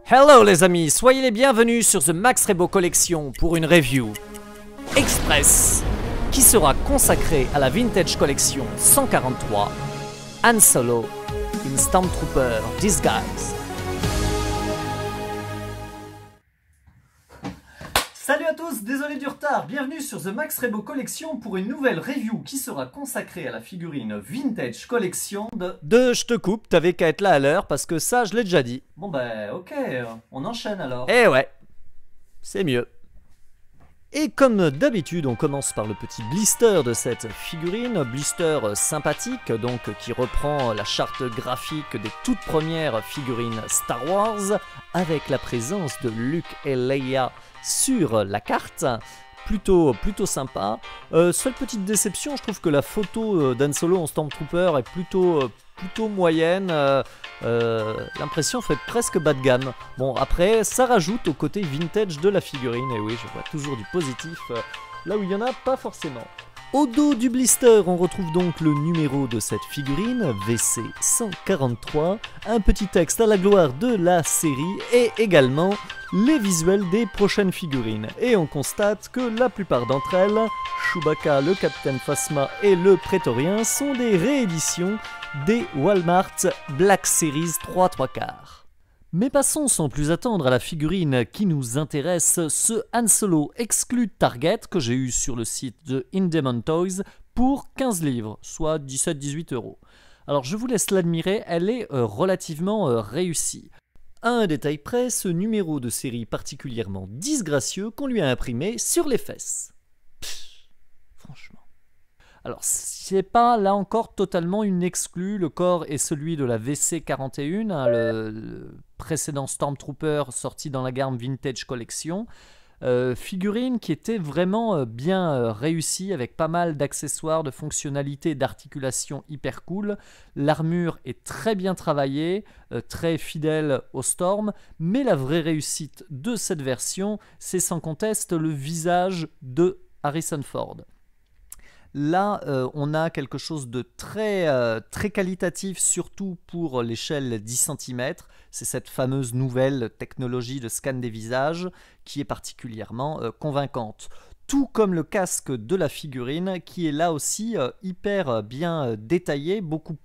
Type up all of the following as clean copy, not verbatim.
Hello les amis, soyez les bienvenus sur The Max Rebo Collection pour une review express qui sera consacrée à la Vintage Collection 143 Han Solo in Stormtrooper Disguise. Salut à tous, désolé du retard, bienvenue sur The Max Rebo Collection pour une nouvelle review qui sera consacrée à la figurine Vintage Collection de je te coupe, t'avais qu'à être là à l'heure parce que ça je l'ai déjà dit. Bon bah ok, on enchaîne alors. Eh ouais, c'est mieux. Et comme d'habitude, on commence par le petit blister de cette figurine, blister sympathique donc qui reprend la charte graphique des toutes premières figurines Star Wars avec la présence de Luke et Leia sur la carte. Plutôt sympa. Seule petite déception, je trouve que la photo d'Han Solo en Stormtrooper est plutôt moyenne. L'impression fait presque bas de gamme. Bon, après, ça rajoute au côté vintage de la figurine. Et oui, je vois toujours du positif là où il n'y en a pas forcément. Au dos du blister, on retrouve donc le numéro de cette figurine, VC 143, un petit texte à la gloire de la série et également les visuels des prochaines figurines. Et on constate que la plupart d'entre elles, Chewbacca, le Capitaine Phasma et le Prétorien, sont des rééditions des Walmart Black Series 3/4. Mais passons sans plus attendre à la figurine qui nous intéresse, ce Han Solo exclu Target que j'ai eu sur le site de Indemon Toys pour 15 livres, soit 17-18 €. Alors je vous laisse l'admirer, elle est relativement réussie. À un détail près, ce numéro de série particulièrement disgracieux qu'on lui a imprimé sur les fesses. Pff, franchement. Alors, c'est pas là encore totalement une exclue. Le corps est celui de la VC41, hein, le précédent Stormtrooper sorti dans la gamme Vintage Collection. Figurine qui était vraiment bien réussie avec pas mal d'accessoires, de fonctionnalités, d'articulation hyper cool. L'armure est très bien travaillée, très fidèle au Storm, mais la vraie réussite de cette version, c'est sans conteste le visage de Harrison Ford. Là, on a quelque chose de très qualitatif, surtout pour l'échelle 10 cm. C'est cette fameuse nouvelle technologie de scan des visages qui est particulièrement convaincante. Tout comme le casque de la figurine qui est là aussi hyper bien détaillé, beaucoup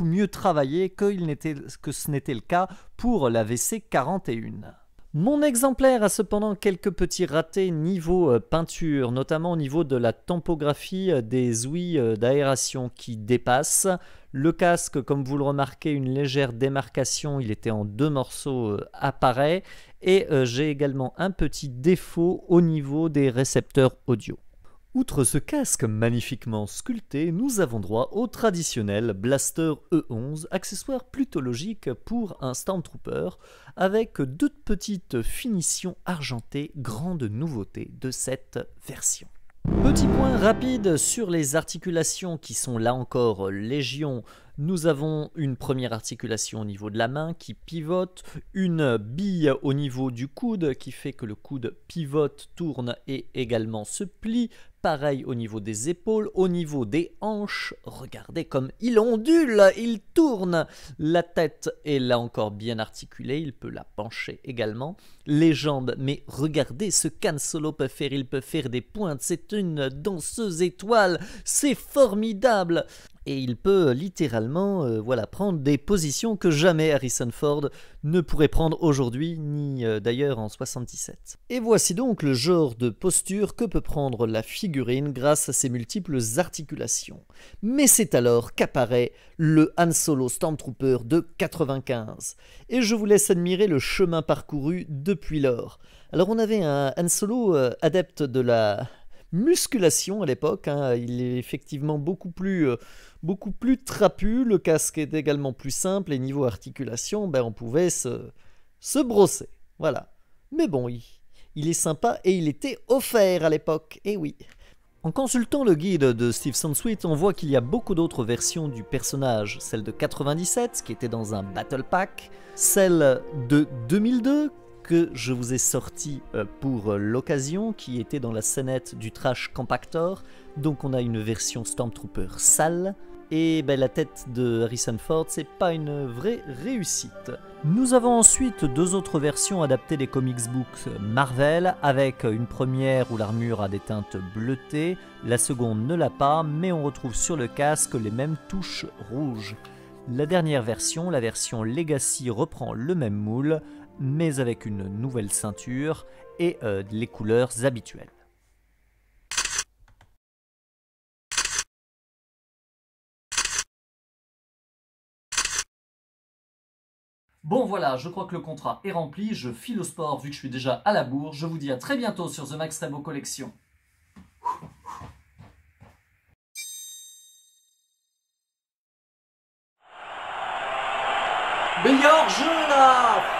mieux travaillé que ce n'était le cas pour la VC41. Mon exemplaire a cependant quelques petits ratés niveau peinture, notamment au niveau de la tampographie des ouïes d'aération qui dépassent. Le casque, comme vous le remarquez, une légère démarcation, il était en 2 morceaux, apparaît. Et j'ai également un petit défaut au niveau des récepteurs audio. Outre ce casque magnifiquement sculpté, nous avons droit au traditionnel Blaster E11, accessoire plutôt logique pour un Stormtrooper, avec 2 petites finitions argentées, grande nouveauté de cette version. Petit point rapide sur les articulations qui sont là encore légion. Nous avons une première articulation au niveau de la main qui pivote, une bille au niveau du coude qui fait que le coude pivote, tourne et également se plie. Pareil au niveau des épaules, au niveau des hanches, regardez comme il ondule, il tourne. La tête est là encore bien articulée, il peut la pencher également. Les jambes, mais regardez ce qu'Han Solo peut faire, il peut faire des pointes, c'est une danseuse étoile, c'est formidable. Et il peut littéralement prendre des positions que jamais Harrison Ford ne pourrait prendre aujourd'hui, ni d'ailleurs en 77. Et voici donc le genre de posture que peut prendre la figurine grâce à ses multiples articulations. Mais c'est alors qu'apparaît le Han Solo Stormtrooper de 95. Et je vous laisse admirer le chemin parcouru depuis lors. Alors on avait un Han Solo adepte de la musculation à l'époque, hein. Il est effectivement beaucoup plus trapu, le casque est également plus simple et niveau articulation, on pouvait se brosser, voilà. Mais bon, il est sympa et il était offert à l'époque, et oui. En consultant le guide de Steve Sansweet, on voit qu'il y a beaucoup d'autres versions du personnage, celle de 97 qui était dans un Battle Pack, celle de 2002 que je vous ai sorti pour l'occasion, qui était dans la scénette du Trash Compactor. Donc on a une version Stormtrooper sale, et ben, la tête de Harrison Ford, c'est pas une vraie réussite. Nous avons ensuite deux autres versions adaptées des comics books Marvel, avec une première où l'armure a des teintes bleutées, la seconde ne l'a pas, mais on retrouve sur le casque les mêmes touches rouges. La dernière version, la version Legacy, reprend le même moule, mais avec une nouvelle ceinture et les couleurs habituelles. Bon voilà, je crois que le contrat est rempli, je file au sport vu que je suis déjà à la bourre. Je vous dis à très bientôt sur The Max Rebo Collection. Meilleur jeu là!